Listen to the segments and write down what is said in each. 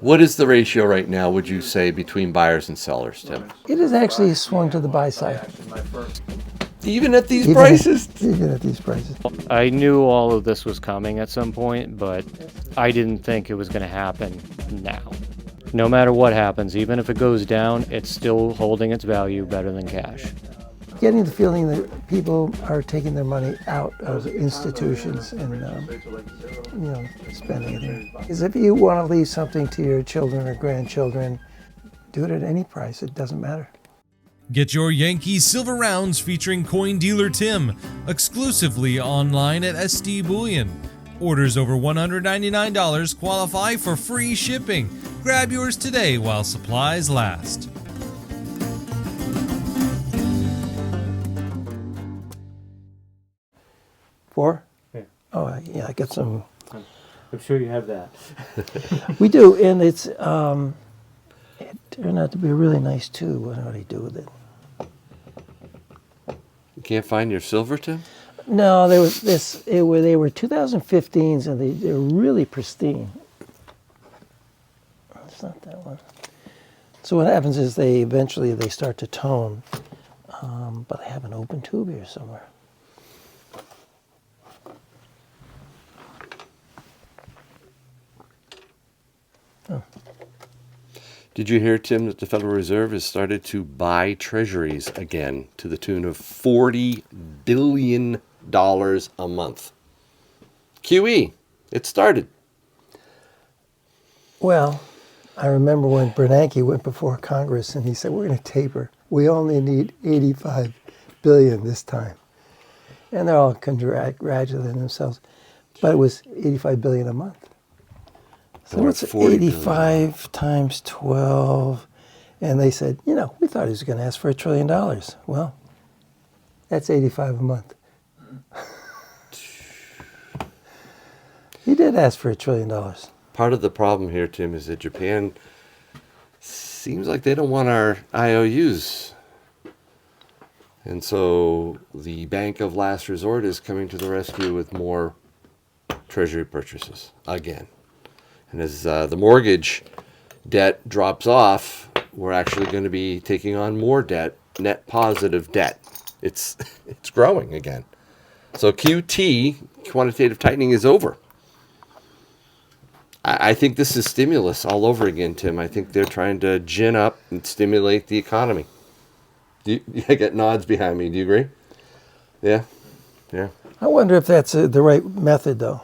What is the ratio right now, would you say, between buyers and sellers, Tim? It has actually swung to the buy side. Even at these prices? Even at these prices. I knew all of this was coming at some point, but I didn't think it was going to happen now. No matter what happens, even if it goes down, it's still holding its value better than cash. Getting the feeling that people are taking their money out of institutions and spending it here. Because if you want to leave something to your children or grandchildren, do it at any price. It doesn't matter. Get your Yankee Silver Rounds featuring coin dealer Tim exclusively online at SD Bullion. Orders over $199 qualify for free shipping. Grab yours today while supplies last. Four? Yeah. Oh, yeah, I got some. I'm sure you have that. We do, and it turned out to be a really nice tube. What do I do with it? You can't find your silver, Tim? No, they were 2015s, and they were really pristine. It's not that one. So what happens is they eventually start to tone, but I have an open tube here somewhere. Oh. Did you hear, Tim, that the Federal Reserve has started to buy treasuries again to the tune of $40 billion a month? QE, it started. Well, I remember when Bernanke went before Congress and he said, we're going to taper. We only need 85 billion this time. And they're all congratulating themselves. But it was 85 billion a month. So Or what's 40 85 times 12? And they said, we thought he was going to ask for $1 trillion. Well, that's 85 a month. He did ask for $1 trillion. Part of the problem here, Tim, is that Japan seems like they don't want our IOUs. And so the bank of last resort is coming to the rescue with more treasury purchases again. And as the mortgage debt drops off, we're actually going to be taking on more debt, net positive debt. It's growing again. So QT, quantitative tightening, is over. I think this is stimulus all over again, Tim. I think they're trying to gin up and stimulate the economy. I get nods behind me. Do you agree? Yeah. I wonder if that's the right method, though.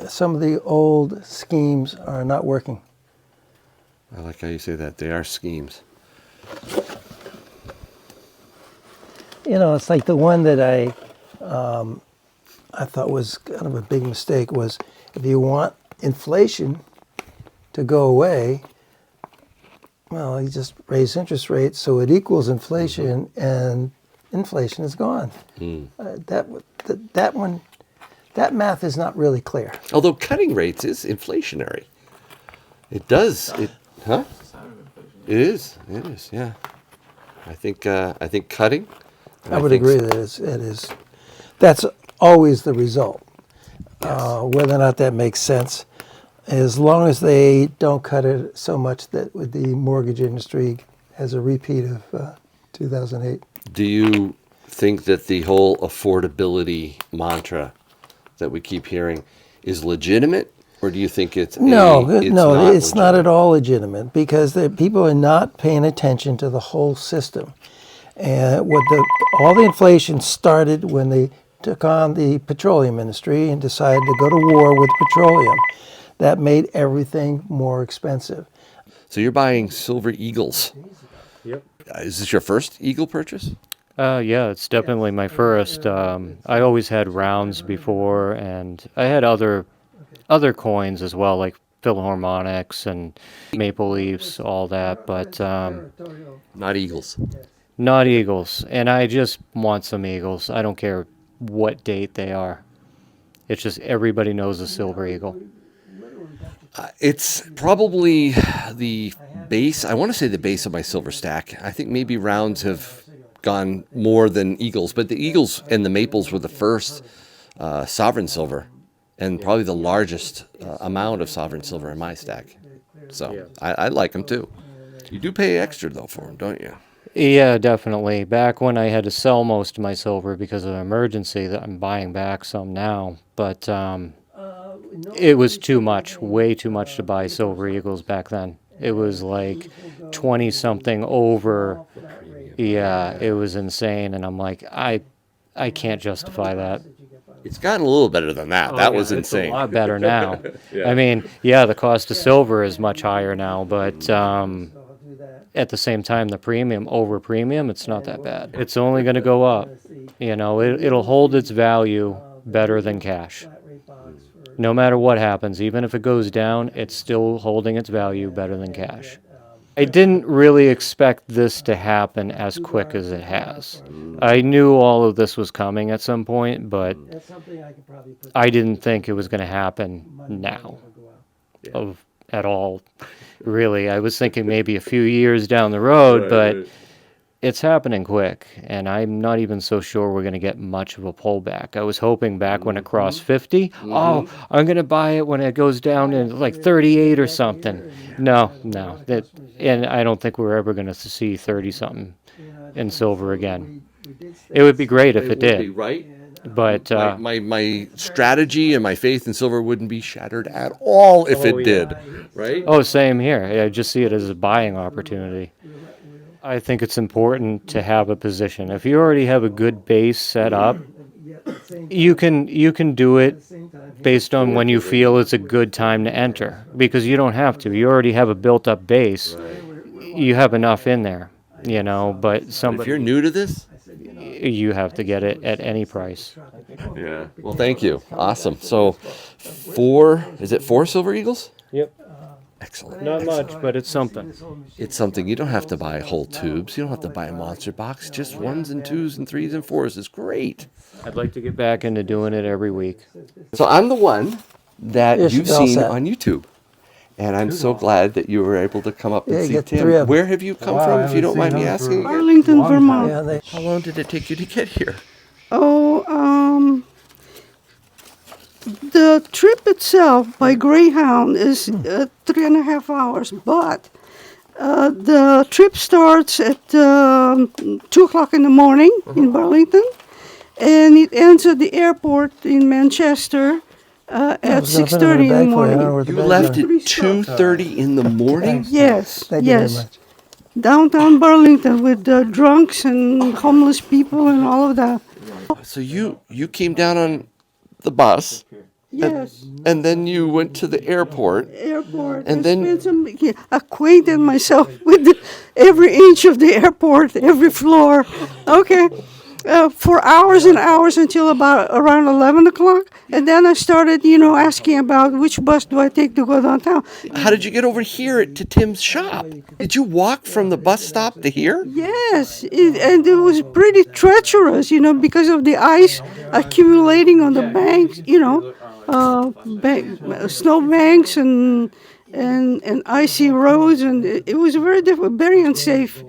Some of the old schemes are not working. I like how you say that. They are schemes. It's like the one that I thought was kind of a big mistake was if you want inflation to go away, well, you just raise interest rates so it equals inflation, and inflation is gone. That math is not really clear. Although cutting rates is inflationary. It does. It is. Yeah. I think cutting. I would agree that it is. That's always the result. Yes. Whether or not that makes sense, as long as they don't cut it so much that with the mortgage industry has a repeat of 2008. Do you think that the whole affordability mantra that we keep hearing is legitimate, or do you think it's not at all legitimate, because the people are not paying attention to the whole system. And all the inflation started when they took on the petroleum industry and decided to go to war with petroleum. That made everything more expensive. So you're buying silver eagles. Yep. Is this your first eagle purchase? Yeah, it's definitely my first. I always had rounds before, and I had other coins as well, like Philharmonics and Maple Leafs, all that, but Not eagles. not eagles. And I just want some eagles. I don't care what date they are. It's just everybody knows a silver eagle. It's probably the base. I want to say the base of my silver stack. I think maybe rounds have gone more than eagles, but the eagles and the maples were the first sovereign silver, and probably the largest amount of sovereign silver in my stack. So I like them too. You do pay extra though for them, don't you? Yeah, definitely. Back when I had to sell most of my silver because of an emergency, that I'm buying back some now. But it was too much, way too much to buy Silver Eagles back then. It was like 20 something over. Yeah, it was insane. And I'm like, I can't justify that. It's gotten a little better than that. That was It's a insane. lot better now. I mean, yeah, the cost of silver is much higher now, but at the same time, the premium over premium, it's not that bad. It's only going to go up. You know, it'll hold its value better than cash. No matter what happens, even if it goes down, it's still holding its value better than cash. I didn't really expect this to happen as quick as it has. I knew all of this was coming at some point, but I didn't think it was going to happen now at all. Really, I was thinking maybe a few years down the road, but it's happening quick, and I'm not even so sure we're going to get much of a pullback. I was hoping back when it crossed 50, I'm going to buy it when it goes down to like 38 or something. No, and I don't think we're ever going to see 30-something in silver again. It would be great if it did, right? but My strategy and my faith in silver wouldn't be shattered at all if it did, right? oh, same here. I just see it as a buying opportunity. I think it's important to have a position. If you already have a good base set up, you can do it based on when you feel it's a good time to enter, because you don't have to. You already have a built-up base. You have enough in there, you know, but If you're new to this, you have to get it at any price. yeah. Well, thank you. Awesome. So, is it 4 Silver Eagles? Yep. Excellent. Not much, but it's something. It's something. You don't have to buy whole tubes. You don't have to buy a monster box. Just 1s and 2s and 3s and 4s is great. I'd like to get back into doing it every week. So I'm the one that Yes, you've you're all seen set. on YouTube. And I'm so glad that you were able to come up and Yeah, you see get 3 Tim. of them. Where have you come from, if you don't mind me asking? Burlington, Vermont. Yeah, How long did it take you to get here? The trip itself by Greyhound is 3.5 hours, but the trip starts at 2 o'clock in the morning in Burlington, and it ends at the airport in Manchester at 6:30 in the morning. You left at 2:30 in the morning? Yes, Thank you very yes. much. Downtown Burlington with drunks and homeless people and all of that. So you came down on the bus, Yes. and then you went to the airport. Airport. And I then- spent acquainted myself with every inch of the airport, every floor. Okay. For hours and hours until around 11 o'clock. And then I started, asking about which bus do I take to go downtown. How did you get over here to Tim's shop? Did you walk from the bus stop to here? Yes, and it was pretty treacherous, because of the ice accumulating on the banks, snow banks and icy roads, and it was very difficult, very unsafe.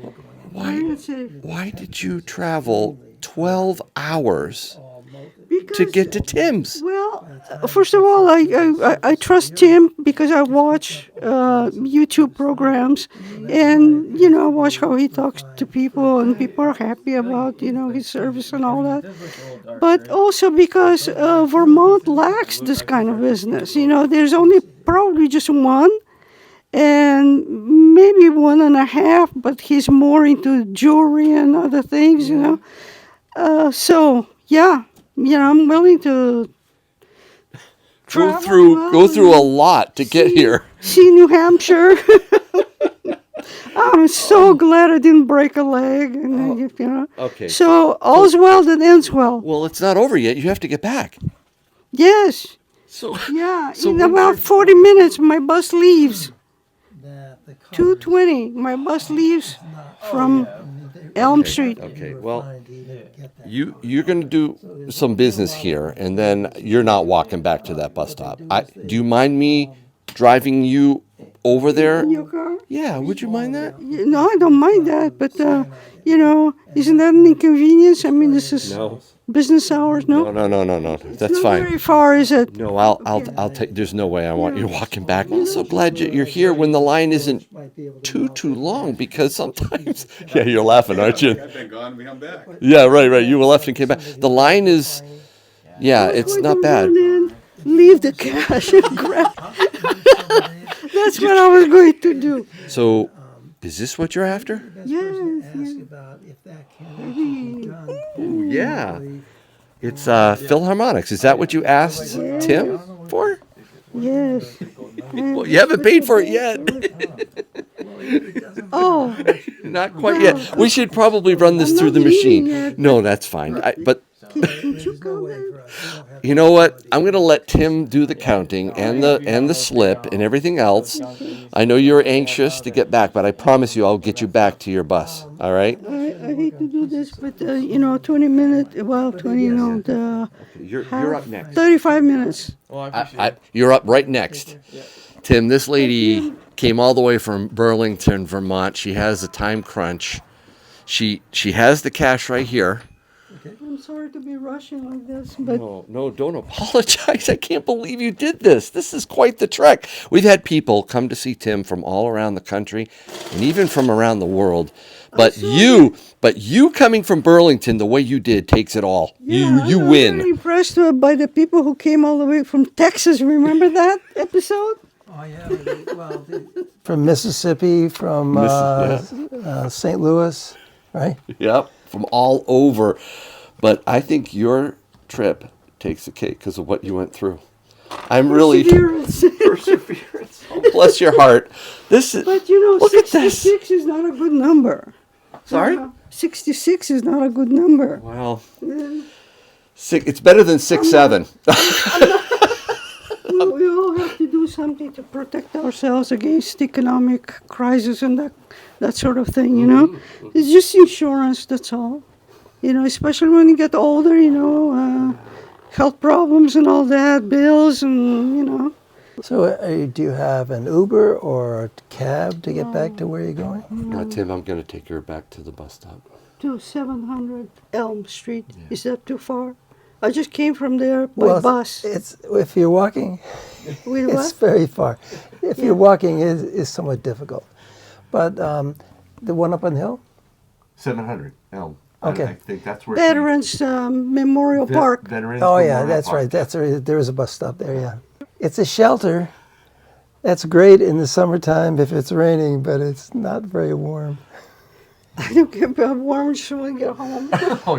Very unsafe. Why did you travel 12 hours to Because- get to Tim's? Well, first of all, I trust Tim because I watch YouTube programs, and I watch how he talks to people, and people are happy about his service and all that. But also because Vermont lacks this kind of business. There's only probably just one. And maybe 1.5, but he's more into jewelry and other things, So yeah, I'm willing to travel Go through a lot to get here. see New Hampshire. I'm so glad I didn't break a leg, and Okay. So all's well that ends well. Well, it's not over yet. You have to get back. Yes, So yeah. So in when's about your- 40 minutes, my bus leaves. 2:20. My bus leaves from Elm Street. Okay. Well, you're going to do some business here, and then you're not walking back to that bus stop. Do you mind me driving you over there? In your car? Yeah, would you mind that? No, I don't mind that, but isn't that an inconvenience? I mean, this is business hours, no? No. That's Not fine. very far, is it? No, I'll take. There's no way I want you walking back. I'm so glad you're here when the line isn't too long, because sometimes. Yeah, you're laughing, aren't you? I've been gone, we come back. Yeah, right. You were left and came back. The line is. Yeah, it's Going not to bad. run in, leave the cash and grab. That's what I was going to do. So, is this what you're after? Yes. Ooh, yeah. It's Philharmonics. Is that what you asked Tim for? Yes. Well, you haven't paid for it yet. Oh, Not quite yet. We should probably run this I'm through the not leaving machine. yet. No, that's fine. But can you come there? you know what? I'm going to let Tim do the counting and the slip and everything else. I know you're anxious to get back, but I promise you I'll get you back to your bus. All right? I hate to do this, but 20 minutes. Well, 20. You're up next. 35 minutes. You're up right next. Tim, this lady came all the way from Burlington, Vermont. She has a time crunch. She has the cash right here. I'm sorry to be rushing like this, but No, don't apologize. I can't believe you did this. This is quite the trek. We've had people come to see Tim from all around the country and even from around the world. But you coming from Burlington the way you did takes it all. You I'm very win. impressed by the people who came all the way from Texas. Remember that episode? Oh yeah, from Mississippi, from St. Louis, right? Yep, from all over. But I think your trip takes the cake because of what you went through. I'm really perseverance. Oh, bless your heart. This is. But look at this. 66 is not a good number. Sorry. 66 is not a good number. Well, it's better than 6-7. We all have to do something to protect ourselves against economic crisis and that sort of thing, It's just insurance, that's all. Especially when you get older, health problems and all that, bills and. So do you have an Uber or a cab to get back to where you're going? Tim, I'm going to take her back to the bus stop. To 700 Elm Street. Yeah. Is that too far? I just came from there by bus. It's if you're walking, it's very far. If you're walking, is somewhat difficult. But the one up on the hill? 700 Elm. Okay. I think that's where Veterans Memorial Park. Veterans Oh yeah, Memorial that's Park. right. There is a bus stop there. Yeah, it's a shelter. That's great in the summertime if it's raining, but it's not very warm. I don't get warm just when I get home.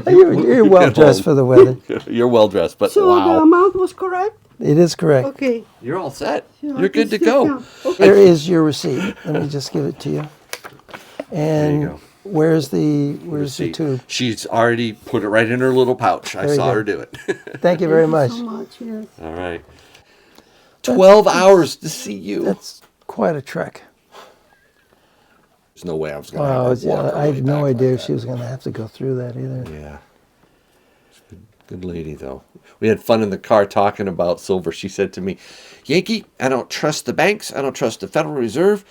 You're well dressed for the weather. You're well dressed, but So the amount was correct? It is correct. Okay. You're all set. Yeah, You're good to go. Okay. There is your receipt. Let me just give it to you. And There you go. where's the Receipt. tube? She's already put it right in her little pouch. I Very saw good. her do it. Thank you very much. So much, yes. All right. 12 hours to see you. That's quite a trek. There's no way I was going to Wow, have to walk all I the way had no back idea like she was going to have to go through that either. that. Yeah. Good lady, though. We had fun in the car talking about silver. She said to me, Yankee, I don't trust the banks. I don't trust the Federal Reserve.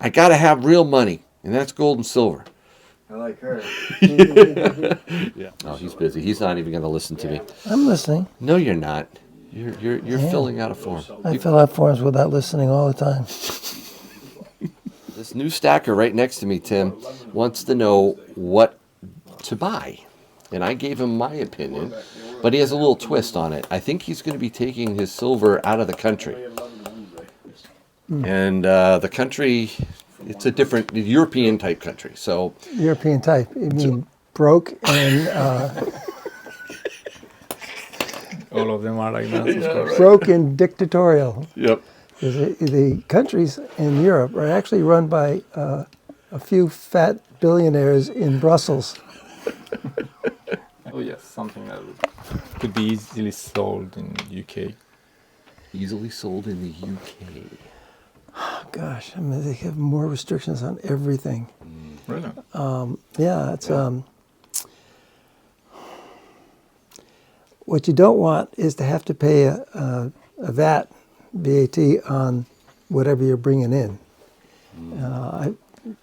I got to have real money, and that's gold and silver. I like her. Yeah. Oh, he's busy. He's not even going to listen to me. I'm listening. No, you're not. You're filling out a form. I fill out forms without listening all the time. This new stacker right next to me, Tim, wants to know what to buy. And I gave him my opinion, but he has a little twist on it. I think he's going to be taking his silver out of the country. And the country, it's a different European type country. So European type. You mean broke and All of them are like that, of course. broke and dictatorial. yep. The countries in Europe are actually run by a few fat billionaires in Brussels. Oh yes, something that could be easily sold in UK. Easily sold in the UK. Gosh, I mean, they have more restrictions on everything. Really? Yeah, it's what you don't want is to have to pay a VAT on whatever you're bringing in.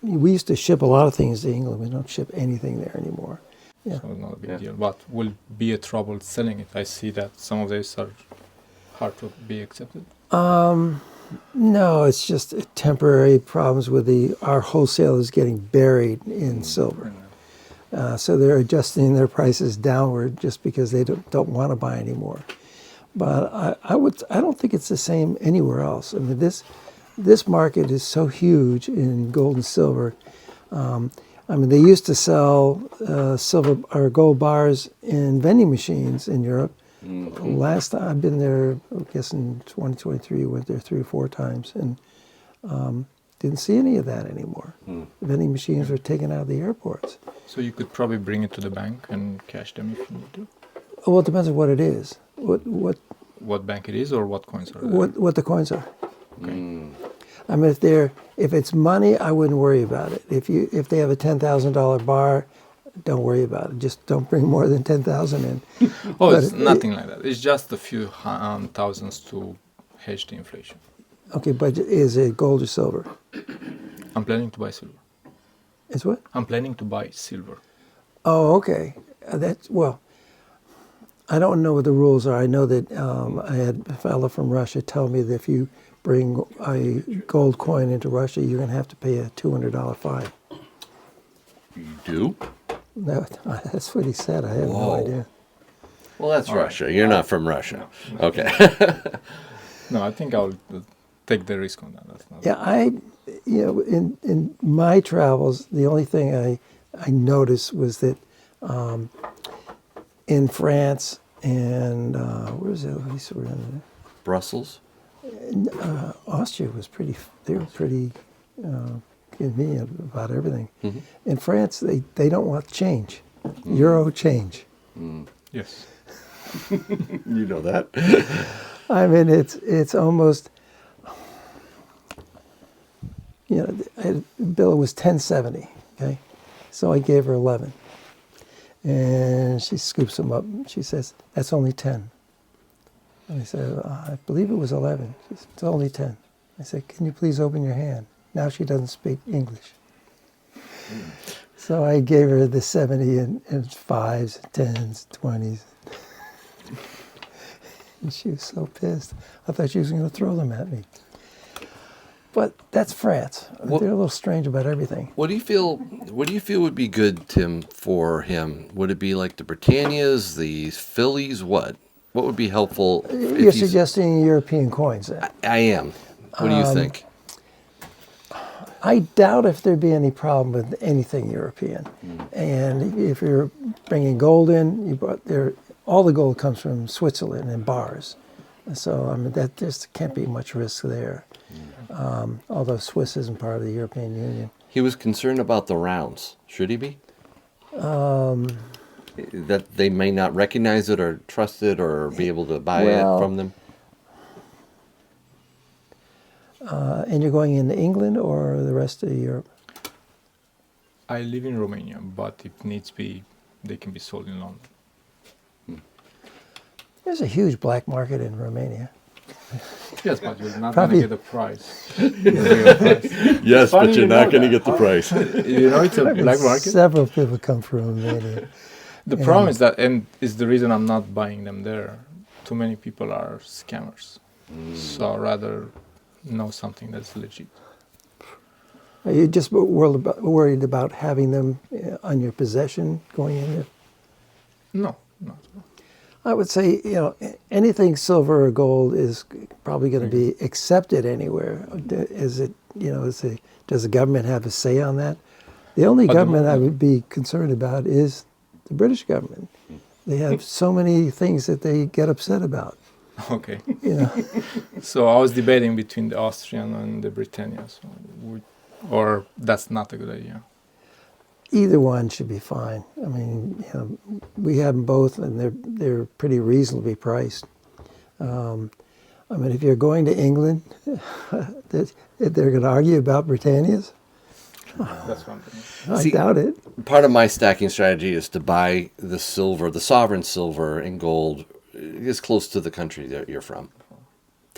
We used to ship a lot of things to England. We don't ship anything there anymore. Yeah. So not a big deal. But will be a trouble selling it? I see that some of these are hard to be accepted. No, it's just temporary problems with our wholesalers getting buried in silver. So they're adjusting their prices downward just because they don't want to buy anymore. But I don't think it's the same anywhere else. I mean, this market is so huge in gold and silver. I mean, they used to sell silver or gold bars in vending machines in Europe. Last time I've been there, I guess in 2023, went there 3 or 4 times, and didn't see any of that anymore. Vending machines were taken out of the airports. So you could probably bring it to the bank and cash them if you need to. Well, it depends on what it is. What bank it is or what coins are there? what the coins are. Okay. I mean, if it's money, I wouldn't worry about it. If they have a $10,000 bar, don't worry about it. Just don't bring more than 10,000 in. Oh, it's nothing like that. It's just a few thousands to hedge the inflation. Okay, but is it gold or silver? I'm planning to buy silver. It's what? I'm planning to buy silver. Oh, okay. Well, I don't know what the rules are. I know that I had a fellow from Russia tell me that if you bring a gold coin into Russia, you're going to have to pay a $200 fine. You do? No, that's what he said. I have no Whoa. idea. Well, that's Russia. You're not from Russia. Okay. No, I think I'll take the risk on that. That's not Yeah, in my travels, the only thing I noticed was that in France and where was it? Brussels? Austria was they were pretty convenient about everything. In France, they don't want change, euro change. Yes. You know that. I mean, it's almost, the bill was 1070. Okay, so I gave her 11, and she scoops them up. She says, "That's only 10." And I said, "I believe it was 11." She said, "It's only 10." I said, "Can you please open your hand?" Now she doesn't speak English. So I gave her the 70 and 5s, 10s, 20s. And she was so pissed. I thought she was going to throw them at me. But that's France. They're a little strange about everything. What do you feel would be good, Tim, for him? Would it be like the Britannias, the Phillies? What would be helpful? You're suggesting European coins then? I am. What do you think? I doubt if there'd be any problem with anything European. And if you're bringing gold in, all the gold comes from Switzerland in bars. So I mean, that just can't be much risk there. Although Swiss isn't part of the European Union. He was concerned about the rounds. Should he be? That they may not recognize it or trust it or be able to buy it from them? And you're going into England or the rest of Europe? I live in Romania, but if needs be, they can be sold in London. There's a huge black market in Romania. Yes, but you're not going Probably- to get the price. The real price. Yes, Funny but you're you not know going to that, get the huh? price. You know it's a black market? Several people come from Romania. The problem is that, and is the reason I'm not buying them there, too many people are scammers. So I'd rather know something that's legit. Are you just worried about having them on your possession going in there? No, not at all. I would say, anything silver or gold is probably going to be accepted anywhere. Is it, does the government have a say on that? The only government I would be concerned about is the British government. They have so many things that they get upset about. Okay. You know, So I was debating between the Austrian and the Britannia. Or that's not a good idea. either one should be fine. I mean, we have them both, and they're pretty reasonably priced. I mean, if you're going to England, they're going to argue about Britannias. That's one thing. See, I doubt it. Part of my stacking strategy is to buy the silver, the sovereign silver and gold, as close to the country that you're from.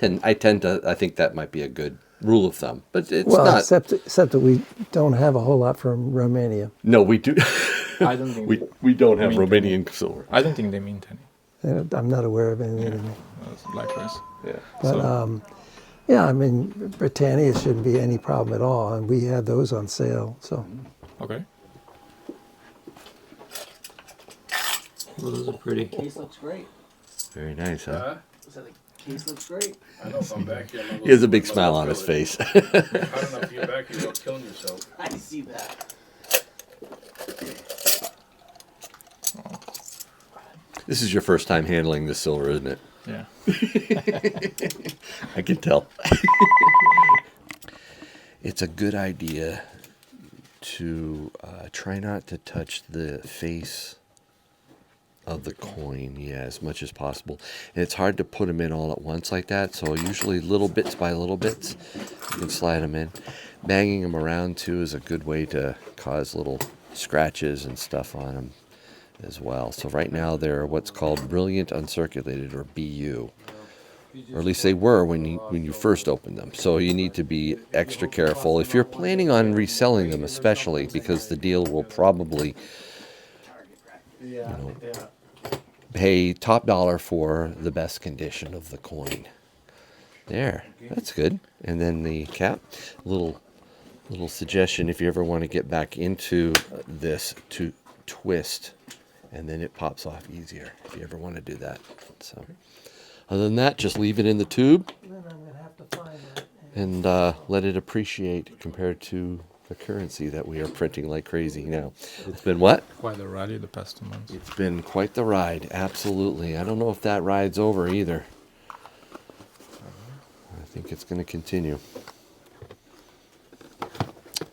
I think that might be a good rule of thumb, but it's Well, not. except that we don't have a whole lot from Romania. No, we do. I don't think we don't have I mean, Romanian silver. I don't think they mint any. I'm not aware of anything. Likewise. Yeah. But yeah, I mean, Britannia shouldn't be any problem at all, and we had those on sale. So Okay. Well, those are pretty. Case looks great. Very nice, huh? So the case looks great. I know if I'm back here. He has a big smile on his face. I don't know if you're back here, you're killing yourself. I see that. This is your first time handling this silver, isn't it? Yeah. I can tell. It's a good idea to try not to touch the face of the coin, as much as possible. And it's hard to put them in all at once like that, so usually little bits by little bits, you can slide them in. Banging them around too is a good way to cause little scratches and stuff on them as well. So right now they're what's called brilliant uncirculated, or BU, or at least they were when you first opened them. So you need to be extra careful if you're planning on reselling them, especially because the deal will probably, pay top dollar for the best condition of the coin. There, that's good. And then the cap, little suggestion if you ever want to get back into this, to twist, and then it pops off easier if you ever want to do that. So other than that, just leave it in the tube and let it appreciate compared to the currency that we are printing like crazy now. It's been what? Quite a rally the past 2 months. It's been quite the ride, absolutely. I don't know if that ride's over either. I think it's going to continue.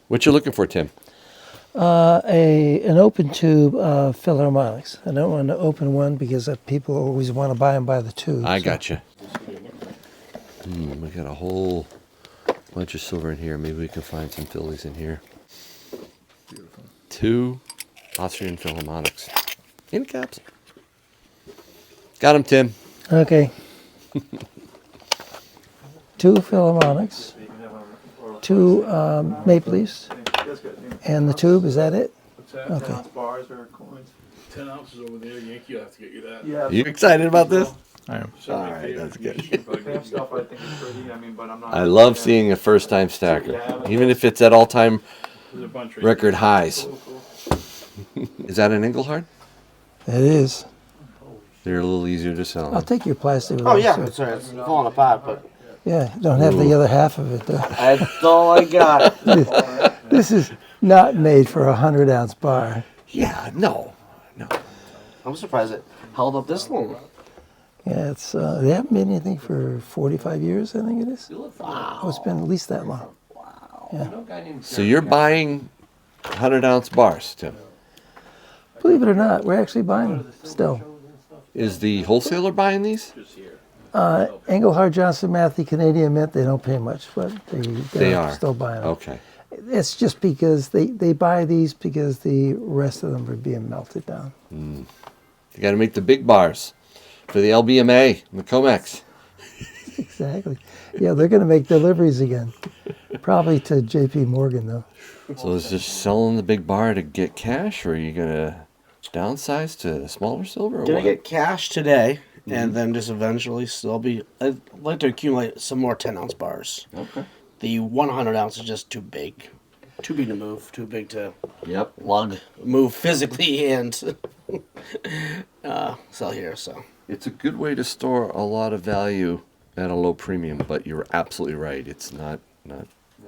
What you looking for, Tim? an open tube Philharmonics. I don't want to open one because people always want to buy them by the tube. I gotcha. We got a whole bunch of silver in here. Maybe we can find some Phillies in here. Beautiful. 2 Austrian Philharmonics in capsule. Got him, Tim. Okay. 2 Philharmonics, 2 Maple Leafs, and the tube, is that it? Okay. Bars or coins. 10 ounces over there, Yankee. I'll have to get you that. Yeah. You excited about this? I am. All right, that's good. Stuff I think is pretty. I mean, but I'm not. I love seeing a first-time stacker, even if it's at all-time There's a bunch right record highs. Is that an Engelhard? It is. They're a little easier to sell. I'll take your plastic. with Oh us, yeah, sir. sorry, it's falling apart, but Yeah, don't have the other half of it though. that's all I got. This is not made for a 100-ounce bar. Yeah, no. I'm surprised it held up this long. Yeah, it's they haven't made anything for 45 years, I think it is. Wow. Oh, it's been at least that long. So you're buying 100-ounce bars, Tim. Believe it or not, we're actually buying them still. Is the wholesaler buying these? Engelhard, Johnson, Matthey, Canadian Mint, they don't pay much, but They they're are. still buying them. Okay. It's just because they buy these because the rest of them are being melted down. You got to make the big bars for the LBMA and the Comex. Exactly. Yeah, they're going to make deliveries again. Probably to J.P. Morgan, though. So is just selling the big bar to get cash, or are you going to downsize to smaller silver? Or Gonna what? get cash today, and then just eventually still be. I'd like to accumulate some more 10-ounce bars. Okay. The 100-ounce is just too big. Too big to move. Too big to Yep. move physically and sell here. So It's a good way to store a lot of value at a low premium, but you're absolutely right. It's not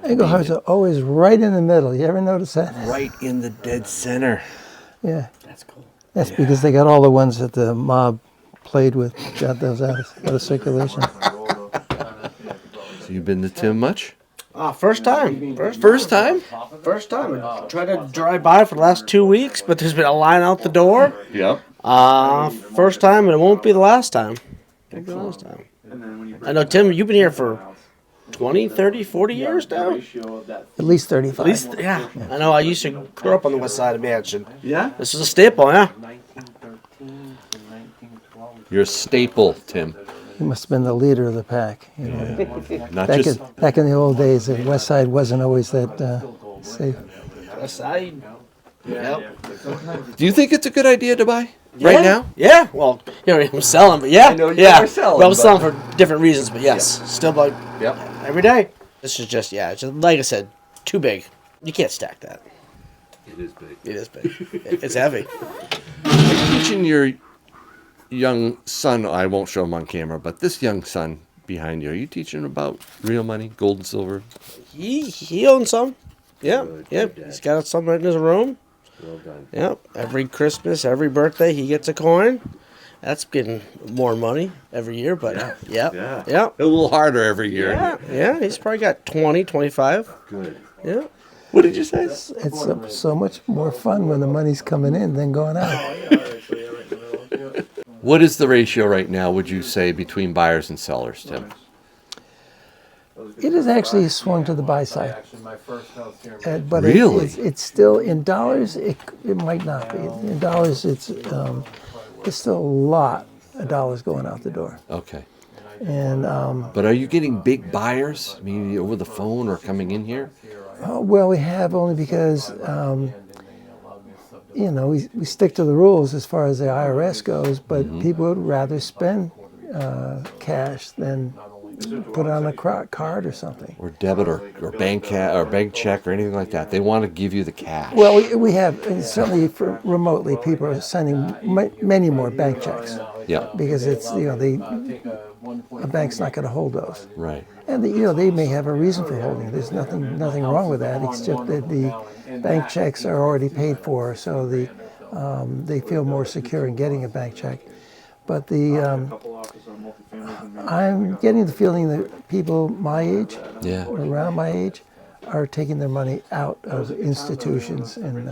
Engelhards are always right in the middle. You ever notice that? right in the dead center. Yeah. that's cool. That's because they got all the ones that the mob played with, got those out of circulation. So you've been to Tim much? First time. First time? First time. I tried to drive by for the last 2 weeks, but there's been a line out the door. Yep. First time, and it won't be the last time. Won't be the last time. I know, Tim, you've been here for 20, 30, 40 years now? At least 35. At least, yeah. I know, I used to grow up on the west side of Mansion. Yeah? This is a staple, yeah. You're a staple, Tim. He must have been the leader of the pack. You know. Not Back, just back in the old days, the West Side wasn't always that safe. Aside. Yep. Do you think it's a good idea to buy right now? Yeah. Well, I'm selling, but yeah. I know you yeah. are selling, Well, I'm but- selling for different reasons, but yes, still like Yep. every day. This is just it's just, like I said, too big. You can't stack that. It is big. It is big. It's heavy. Teaching your young son, I won't show him on camera, but this young son behind you, are you teaching him about real money, gold and silver? He owns some. Yeah. Good, Yep. good dad. He's got some right in his room. Well done. Yep. Every Christmas, every birthday, he gets a coin. That's getting more money every year, but yeah. A little harder every year. Yeah. He's probably got 20, 25. Good. Yeah. What did you say? It's so much more fun when the money's coming in than going out. What is the ratio right now, would you say, between buyers and sellers, Tim? It has actually swung to the buy side. But Really? it's still in dollars. It might not be in dollars. It's still a lot of dollars going out the door. Okay. And But are you getting big buyers? I mean, over the phone or coming in here? well, we have only because we stick to the rules as far as the IRS goes. But people would rather spend cash than put it on a card or something. Or debit or bank check or anything like that. They want to give you the cash. Well, we have, and certainly for remotely, people are sending many more bank checks Yeah. because it's, a bank's not going to hold those. Right. And, they may have a reason for holding it. There's nothing wrong with that. It's just that the bank checks are already paid for, so they feel more secure in getting a bank check. But I'm getting the feeling that people my age, or around my age, are taking their money out of institutions and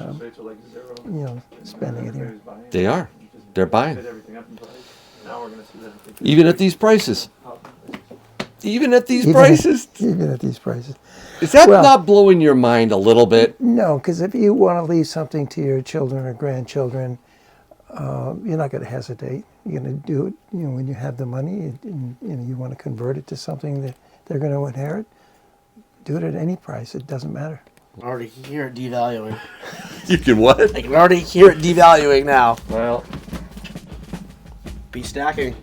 spending it here. They are. They're buying. Even at these prices. Even at these prices. Even at these prices. Is that Well- not blowing your mind a little bit? No, because if you want to leave something to your children or grandchildren, you're not going to hesitate. You're going to do it. When you have the money, and you want to convert it to something that they're going to inherit. Do it at any price. It doesn't matter. I can already hear it devaluing. You can what? I can already hear it devaluing now. Well, Be stacking.